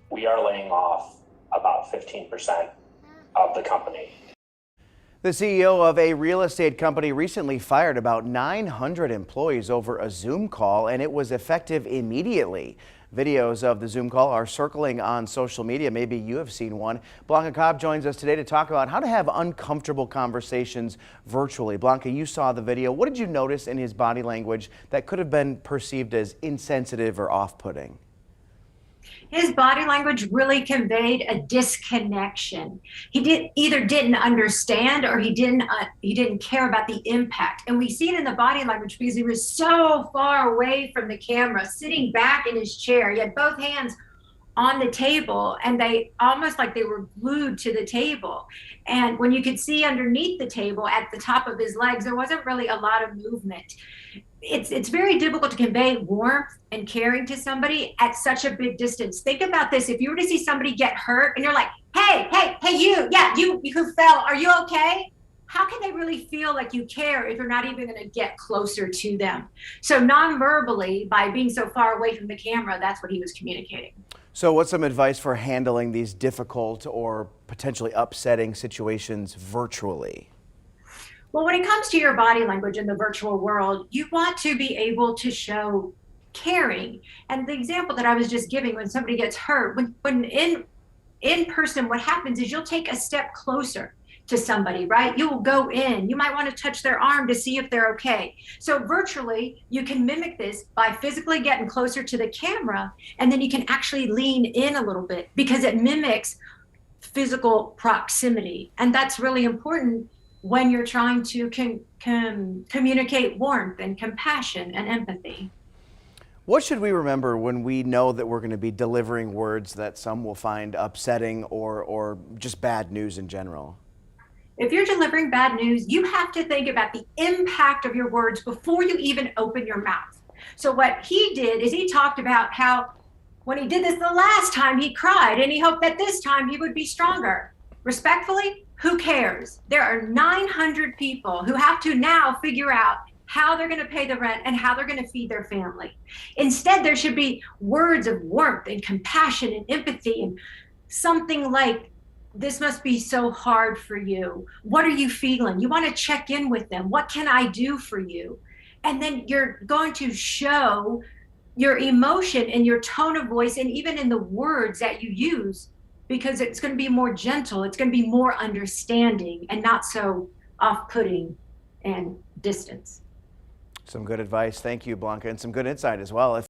we are laying off about 15% of the company. The CEO of a real estate company recently fired about 900 employees over a Zoom call, and it was effective immediately. Videos of the Zoom call are circling on social media. Maybe you have seen one. Blanca Cobb joins us today to talk about how to have uncomfortable conversations virtually. Blanca, you saw the video. What did you notice in his body language that could have been perceived as insensitive or off-putting? His body language really conveyed a disconnection. He either didn't understand or he didn't care about the impact. And we see it in the body language because he was so far away from the camera, sitting back in his chair. He had both hands on the table and they almost like they were glued to the table. And when you could see underneath the table at the top of his legs, there wasn't really a lot of movement. It's very difficult to convey warmth and caring to somebody at such a big distance. Think about this. If you were to see somebody get hurt and you're like, hey, you who fell, are you okay? How can they really feel like you care if you're not even going to get closer to them? So non-verbally, by being so far away from the camera, that's what he was communicating. So what's some advice for handling these difficult or potentially upsetting situations virtually? Well, when it comes to your body language in the virtual world, you want to be able to show caring. And the example that I was just giving, when somebody gets hurt, when in person, what happens is you'll take a step closer to somebody, right? You will go in. You might want to touch their arm to see if they're okay. So virtually, you can mimic this by physically getting closer to the camera, and then you can actually lean in a little bit because it mimics physical proximity. And that's really important when you're trying to communicate warmth and compassion and empathy. What should we remember when we know that we're going to be delivering words that some will find upsetting or just bad news in general? If you're delivering bad news, you have to think about the impact of your words before you even open your mouth. So what he did is he talked about how when he did this the last time, he cried and he hoped that this time he would be stronger. Respectfully, who cares? There are 900 people who have to now figure out how they're going to pay the rent and how they're going to feed their family. Instead, there should be words of warmth and compassion and empathy and something like, this must be so hard for you. What are you feeling? You want to check in with them. What can I do for you? And then you're going to show your emotion in your tone of voice and even in the words that you use, because it's going to be more gentle. It's going to be more understanding and not so off-putting and distance. Some good advice. Thank you, Blanca, and some good insight as well.